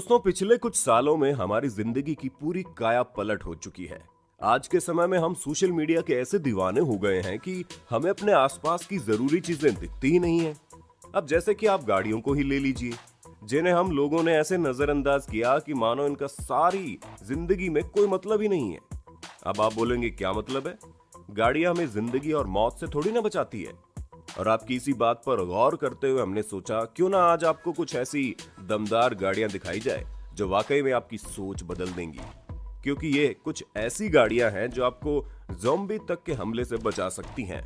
दोस्तों, पिछले कुछ सालों में हमारी जिंदगी की पूरी काया पलट हो चुकी है। आज के समय में हम सोशल मीडिया के ऐसे दीवाने हो गए हैं कि हमें अपने आसपास की जरूरी चीजें दिखती ही नहीं है। अब जैसे कि आप गाड़ियों को ही ले लीजिए, जिन्हें हम लोगों ने ऐसे नजरअंदाज किया कि मानो इनका सारी जिंदगी में कोई मतलब ही नहीं है। अब आप बोलेंगे क्या मतलब है? गाड़ियां हमें जिंदगी और मौत से थोड़ी ना बचाती है। और आपकी इसी बात पर गौर करते हुए हमने सोचा क्यों ना आज आपको कुछ ऐसी दमदार गाड़ियां दिखाई जाए जो वाकई में आपकी सोच बदल देंगी। क्योंकि ये कुछ ऐसी गाड़ियां हैं जो आपको ज़ॉम्बी तक के हमले से बचा सकती हैं।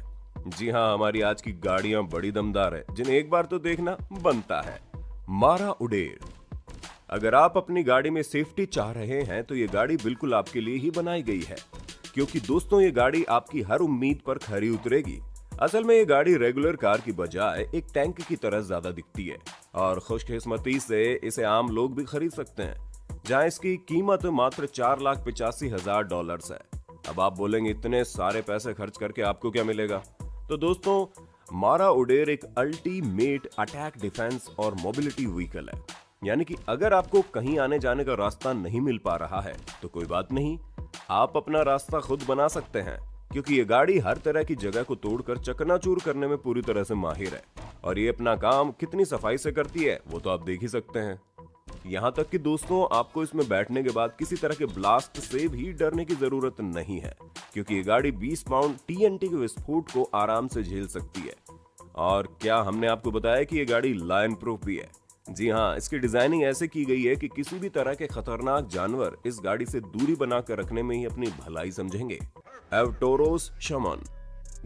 जी हाँ, हमारी आज की गाड़ियां बड़ी दमदार है जिन्हें एक बार तो देखना बनता है। मारा उडेर। अगर आप अपनी गाड़ी में सेफ्टी चाह रहे हैं तो ये गाड़ी बिल्कुल आपके लिए ही बनाई गई है। क्योंकि दोस्तों, ये गाड़ी आपकी हर उम्मीद पर खरी उतरेगी। असल में ये गाड़ी रेगुलर कार की बजाय एक टैंक की तरह ज्यादा दिखती है और खुशकिस्मती से इसे आम लोग भी खरीद सकते हैं, जहां इसकी कीमत मात्र $4,85,000 है। अब आप बोलेंगे इतने सारे पैसे खर्च करके आपको क्या मिलेगा? तो दोस्तों, मारा उडेर एक अल्टीमेट अटैक, डिफेंस और मोबिलिटी व्हीकल है। यानी कि अगर आपको कहीं आने जाने का रास्ता नहीं मिल पा रहा है तो कोई बात नहीं, आप अपना रास्ता खुद बना सकते हैं। क्योंकि ये गाड़ी हर तरह की जगह को तोड़कर चकनाचूर करने में पूरी तरह से माहिर है और ये अपना काम कितनी सफाई से करती है वो तो आप देख ही सकते हैं। यहाँ तक कि दोस्तों, आपको इसमें बैठने के बाद किसी तरह के ब्लास्ट से भी डरने की जरूरत नहीं है, क्योंकि ये गाड़ी 20 पाउंड TNT के विस्फोट को आराम से झेल सकती है। और क्या हमने आपको बताया कि ये गाड़ी लायन प्रूफ भी है? जी हाँ, इसकी डिजाइनिंग ऐसे की गई है कि किसी भी तरह के खतरनाक जानवर इस गाड़ी से दूरी बनाकर रखने में ही अपनी भलाई समझेंगे। एवटोरोस शमन।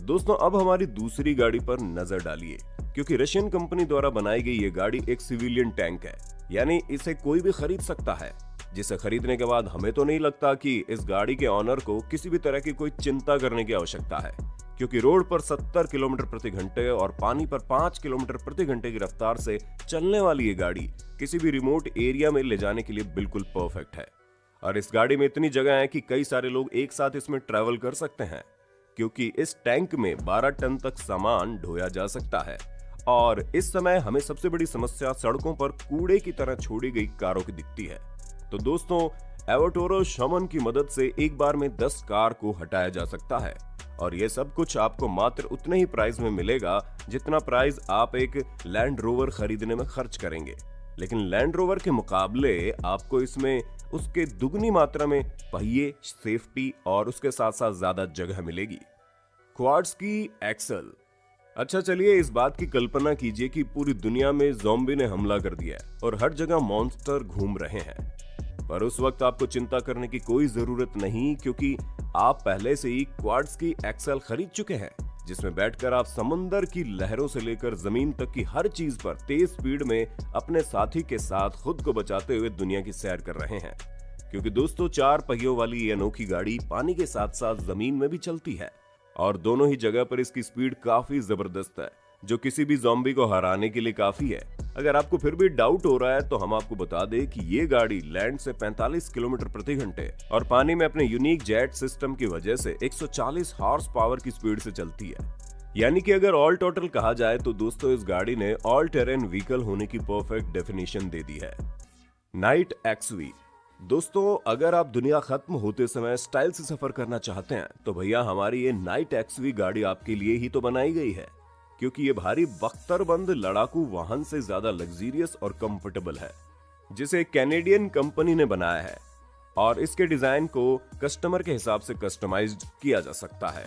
दोस्तों, अब हमारी दूसरी गाड़ी पर नजर डालिए, क्योंकि रशियन कंपनी द्वारा बनाई गई ये गाड़ी एक सिविलियन टैंक है। यानी इसे कोई भी खरीद सकता है, जिसे खरीदने के बाद हमें तो नहीं लगता कि इस गाड़ी के ऑनर को किसी भी तरह की कोई चिंता करने की आवश्यकता है। क्योंकि रोड पर 70 किलोमीटर प्रति घंटे और पानी पर 5 किलोमीटर प्रति घंटे की रफ्तार से चलने वाली ये गाड़ी किसी भी रिमोट एरिया में ले जाने के लिए बिल्कुल परफेक्ट है। और इस गाड़ी में इतनी जगह है कि कई सारे लोग एक साथ इसमें ट्रैवल कर सकते हैं, क्योंकि इस टैंक में 12 टन तक सामान ढोया जा सकता है। और इस समय हमें सबसे बड़ी समस्या सड़कों पर कूड़े की तरह छोड़ी गई कारों की दिखती है। तो दोस्तों, एवटोरो शमन की मदद से एक बार में 10 कार को हटाया जा सकता है। और ये सब कुछ आपको मात्र उतने ही प्राइस में मिलेगा जितना प्राइस आप एक लैंड रोवर खरीदने में खर्च करेंगे। लेकिन लैंड रोवर के मुकाबले आपको इसमें उसके दुगनी मात्रा में पहिए, सेफ्टी और उसके साथ साथ ज्यादा जगह मिलेगी। क्वाड्स की एक्सल। अच्छा, चलिए इस बात की कल्पना कीजिए कि पूरी दुनिया में ज़ॉम्बी ने हमला कर दिया है और हर जगह मॉन्स्टर घूम रहे हैं। पर उस वक्त आपको चिंता करने की कोई जरूरत नहीं, क्योंकि आप पहले से ही क्वाड्स की एक्सल खरीद चुके हैं, जिसमें बैठकर आप समुंदर की लहरों से लेकर जमीन तक की हर चीज पर तेज स्पीड में अपने साथी के साथ खुद को बचाते हुए दुनिया की सैर कर रहे हैं। क्योंकि दोस्तों, 4 पहियों वाली ये अनोखी गाड़ी पानी के साथ साथ जमीन में भी चलती है और दोनों ही जगह पर इसकी स्पीड काफी जबरदस्त है, जो किसी भी ज़ॉम्बी को हराने के लिए काफी है। अगर आपको फिर भी डाउट हो रहा है तो हम आपको बता दें कि ये गाड़ी लैंड से 45 किलोमीटर प्रति घंटे और पानी में अपने यूनिक जेट सिस्टम की वजह से 140 हॉर्स पावर की स्पीड से चलती है। यानी कि अगर ऑल टोटल कहा जाए तो दोस्तों, इस गाड़ी ने ऑल टेरेन व्हीकल होने की परफेक्ट डेफिनेशन दे दी है। Night XV. दोस्तों, अगर आप दुनिया खत्म होते समय स्टाइल से सफर करना चाहते हैं तो भैया हमारी ये नाइट एक्सवी गाड़ी आपके लिए ही तो बनाई गई है। क्योंकि ये भारी बख्तरबंद लड़ाकू वाहन से ज्यादा लग्जरियस और कंफर्टेबल है, जिसे कैनेडियन कंपनी ने बनाया है और इसके डिजाइन को कस्टमर के हिसाब से कस्टमाइज्ड किया जा सकता है,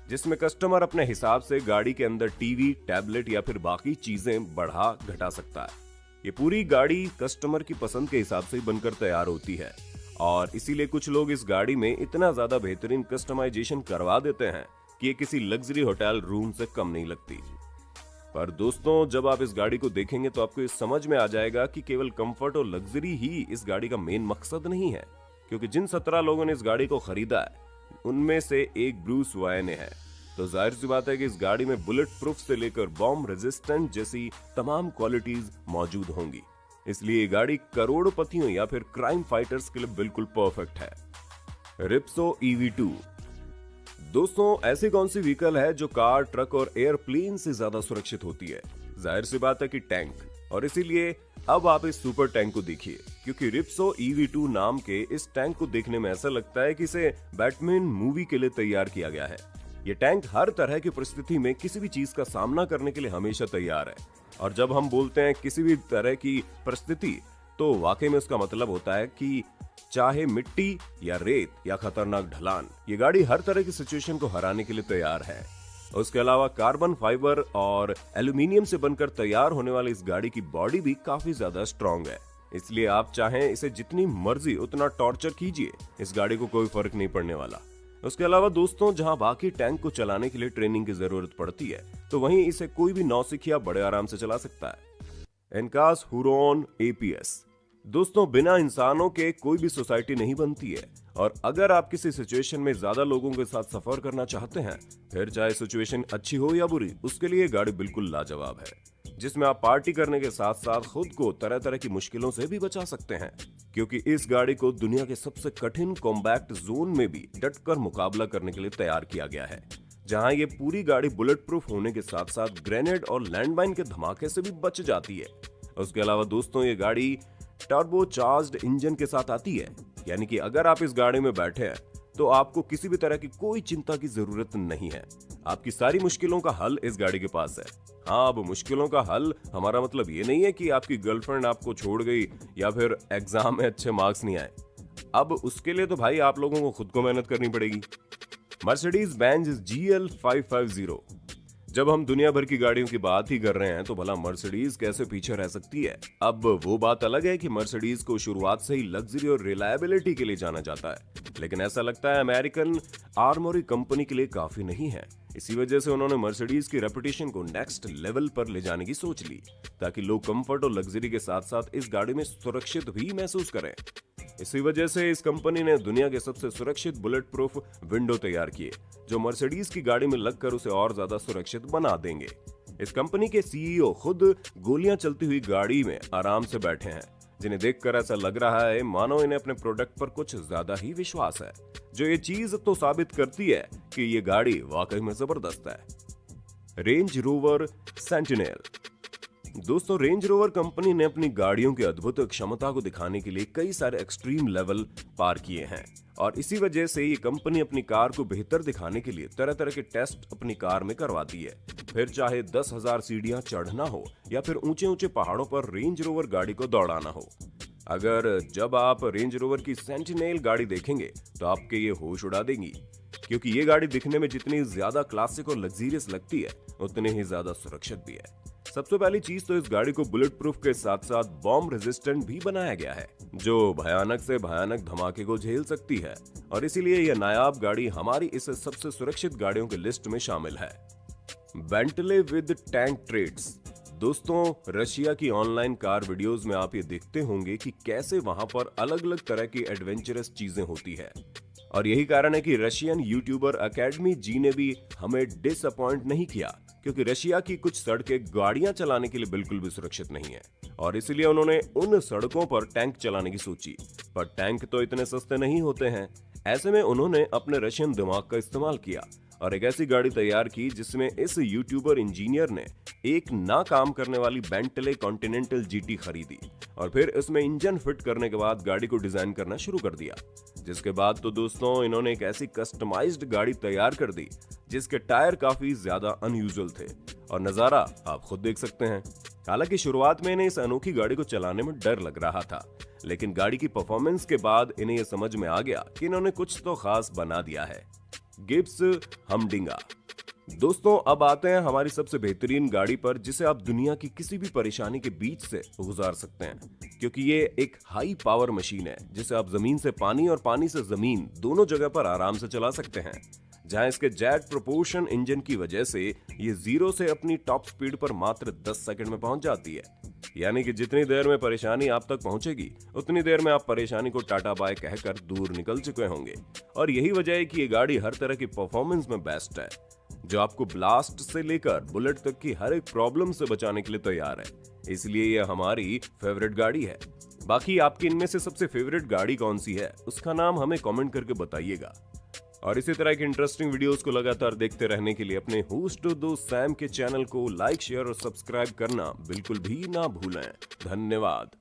जिसमें कस्टमर अपने हिसाब से गाड़ी के अंदर टीवी, टैबलेट या फिर बाकी चीजें बढ़ा घटा सकता है। ये पूरी गाड़ी कस्टमर की पसंद के हिसाब से बनकर तैयार होती है और इसीलिए कुछ लोग इस गाड़ी में इतना ज्यादा बेहतरीन कस्टमाइजेशन करवा देते हैं कि ये किसी लग्जरी होटल रूम से कम नहीं लगती। पर दोस्तों, जब आप इस गाड़ी को देखेंगे तो आपको ये समझ में आ जाएगा कि केवल कंफर्ट और लग्जरी ही इस गाड़ी का मेन मकसद नहीं है। क्योंकि जिन 17 लोगों ने इस गाड़ी को खरीदा है उनमें से एक ब्रूस वायन है, तो जाहिर सी बात है कि इस गाड़ी में बुलेट प्रूफ से लेकर बॉम्ब रेजिस्टेंट जैसी तमाम क्वालिटीज मौजूद होंगी। इसलिए ये गाड़ी करोड़पतियों या फिर क्राइम फाइटर्स के लिए बिल्कुल परफेक्ट है। रिप्सो EV2। दोस्तों, ऐसी कौन सी व्हीकल है जो कार, ट्रक और एयरप्लेन से ज्यादा सुरक्षित होती है? जाहिर सी बात है कि टैंक। और इसीलिए अब आप इस सुपर टैंक को देखिए, क्योंकि रिप्सो EV2 नाम के इस टैंक को देखने में ऐसा लगता है कि इसे बैटमैन मूवी के लिए तैयार किया गया है। ये टैंक हर तरह की परिस्थिति में किसी भी चीज का सामना करने के लिए हमेशा तैयार है। और जब हम बोलते हैं किसी भी तरह की परिस्थिति, तो वाकई में उसका मतलब होता है कि चाहे मिट्टी या रेत या खतरनाक ढलान, ये गाड़ी हर तरह की सिचुएशन को हराने के लिए तैयार है। उसके अलावा कार्बन फाइबर और एल्यूमिनियम से बनकर तैयार होने वाली इस गाड़ी की बॉडी भी काफी ज्यादा स्ट्रॉन्ग है, इसलिए आप चाहें इसे जितनी मर्जी उतना टॉर्चर कीजिए, इस गाड़ी को कोई फर्क नहीं पड़ने वाला। उसके अलावा दोस्तों, जहां बाकी टैंक को चलाने के लिए ट्रेनिंग की जरूरत पड़ती है, तो वहीं इसे कोई भी नौसिखिया बड़े आराम से चला सकता है। एनकास हुरोन APS। दोस्तों, बिना इंसानों के कोई भी सोसाइटी नहीं बनती है, और अगर आप किसी सिचुएशन में ज्यादा लोगों के साथ सफर करना चाहते हैं, फिर चाहे सिचुएशन अच्छी हो या बुरी, उसके लिए गाड़ी बिल्कुल लाजवाब है, जिसमें आप पार्टी करने के साथ साथ खुद को तरह तरह की मुश्किलों से भी बचा सकते हैं, क्योंकि इस गाड़ी को दुनिया के सबसे कठिन कॉम्बैक्ट जोन में भी डटकर मुकाबला करने के लिए तैयार किया गया है, जहां ये पूरी गाड़ी बुलेट प्रूफ होने के साथ साथ ग्रेनेड और लैंडमाइन के धमाके से भी बच जाती है। उसके अलावा दोस्तों, ये गाड़ी टर्बो चार्ज्ड इंजन के साथ आती है, यानी कि अगर आप इस गाड़ी में बैठे हैं तो आपको किसी भी तरह की कोई चिंता की जरूरत नहीं है। आपकी सारी मुश्किलों का हल इस गाड़ी के पास है। हाँ, अब मुश्किलों का हल हमारा मतलब ये नहीं है कि आपकी गर्लफ्रेंड आपको छोड़ गई या फिर एग्जाम में अच्छे मार्क्स नहीं आए। अब उसके लिए तो भाई आप लोगों को खुद को मेहनत करनी पड़ेगी। Mercedes Benz GL 550। जब हम दुनिया भर की गाड़ियों की बात ही कर रहे हैं, तो भला मर्सिडीज कैसे पीछे रह सकती है। अब वो बात अलग है कि मर्सिडीज को शुरुआत से ही लग्जरी और रिलायबिलिटी के लिए जाना जाता है, लेकिन ऐसा लगता है अमेरिकन आर्मोरी कंपनी के लिए काफी नहीं है। इसी वजह से उन्होंने मर्सिडीज की रेपुटेशन को नेक्स्ट लेवल पर ले जाने की सोच ली, ताकि लोग कंफर्ट और लग्जरी के साथ साथ इस गाड़ी में सुरक्षित भी महसूस करें। इसी वजह से इस कंपनी ने दुनिया के सबसे सुरक्षित बुलेट प्रूफ विंडो तैयार किए, जो मर्सिडीज की गाड़ी में लगकर उसे और ज्यादा सुरक्षित बना देंगे। इस कंपनी के CEO खुद गोलियां चलती हुई गाड़ी में आराम से बैठे हैं, जिन्हें देखकर ऐसा लग रहा है मानो इन्हें अपने प्रोडक्ट पर कुछ ज्यादा ही विश्वास है, जो ये चीज तो साबित करती है कि ये गाड़ी वाकई में जबरदस्त है। Range Rover Sentinel. दोस्तों, रेंज रोवर कंपनी ने अपनी गाड़ियों की अद्भुत क्षमता को दिखाने के लिए कई सारे एक्सट्रीम लेवल पार किए हैं, और इसी वजह से ये कंपनी अपनी कार को बेहतर दिखाने के लिए तरह तरह के टेस्ट अपनी कार में करवाती है। फिर चाहे 10,000 सीढ़ियां चढ़ना हो या फिर ऊंचे ऊंचे पहाड़ों पर रेंज रोवर गाड़ी को दौड़ाना हो। अगर जब आप रेंज रोवर की सेंटिनेल गाड़ी देखेंगे तो आपके ये होश उड़ा देंगी, क्योंकि ये गाड़ी दिखने में जितनी ज्यादा क्लासिक और लग्जरियस लगती है, उतनी ही ज्यादा सुरक्षित भी है। सबसे पहली चीज तो इस गाड़ी को बुलेट प्रूफ के साथ साथ बॉम्ब रेजिस्टेंट भी बनाया गया है, जो भयानक से भयानक धमाके को झेल सकती है, और इसीलिए यह नायाब गाड़ी हमारी इस सबसे सुरक्षित गाड़ियों की लिस्ट में शामिल है। Bentley with tank treads. दोस्तों, रशिया की ऑनलाइन कार वीडियोस में आप ये देखते होंगे कि कैसे वहां पर अलग अलग तरह की एडवेंचरस चीजें होती है, और यही कारण है कि रशियन यूट्यूबर अकेडमी जी ने भी हमें डिसअपॉइंट नहीं किया, क्योंकि रशिया की कुछ सड़कें गाड़ियां चलाने के लिए बिल्कुल भी सुरक्षित नहीं है, और इसलिए उन्होंने उन सड़कों पर टैंक चलाने की सोची। पर टैंक तो इतने सस्ते नहीं होते हैं। ऐसे में उन्होंने अपने रशियन दिमाग का इस्तेमाल किया और एक ऐसी गाड़ी तैयार की जिसमें इस यूट्यूबर इंजीनियर ने एक ना काम करने वाली बेंटले कॉन्टिनेंटल GT खरीदी, और फिर इसमें इंजन फिट करने के बाद गाड़ी को डिजाइन करना शुरू कर दिया। जिसके बाद तो दोस्तों, इन्होंने एक ऐसी कस्टमाइज्ड गाड़ी तैयार कर दी जिसके टायर काफी ज्यादा अनयूजुअल थे, और नजारा आप खुद देख सकते हैं। हालांकि शुरुआत में इन्हें इस अनोखी गाड़ी को चलाने में डर लग रहा था, लेकिन गाड़ी की परफॉर्मेंस के बाद इन्हें यह समझ में आ गया कि इन्होंने कुछ तो खास बना दिया है। गिब्स हमडिंगा। दोस्तों, अब आते हैं हमारी सबसे बेहतरीन गाड़ी पर, जिसे आप दुनिया की किसी भी परेशानी के बीच से गुजार सकते हैं, क्योंकि ये एक हाई पावर मशीन है जिसे आप जमीन से पानी और पानी से जमीन दोनों जगह पर आराम से चला सकते हैं। जहां इसके जेट प्रोपोर्शन इंजन की वजह से ये 0 से अपनी टॉप स्पीड पर मात्र 10 सेकंड में पहुंच जाती है। यानी कि जितनी देर में परेशानी आप तक पहुंचेगी, उतनी देर में आप परेशानी को टाटा बाय कहकर दूर निकल चुके होंगे। और यही वजह है कि ये गाड़ी हर तरह की परफॉर्मेंस में बेस्ट है, जो आपको ब्लास्ट से लेकर बुलेट तक की हर एक प्रॉब्लम से बचाने के लिए तैयार है। इसलिए ये हमारी फेवरेट गाड़ी है। बाकी आपकी इनमें से सबसे फेवरेट गाड़ी कौन सी है, उसका नाम हमें कमेंट करके बताइएगा। और इसी तरह की इंटरेस्टिंग वीडियोस को लगातार देखते रहने के लिए अपने होस्ट दोस्त सैम के चैनल को लाइक, शेयर और सब्सक्राइब करना बिल्कुल भी ना भूलें। धन्यवाद।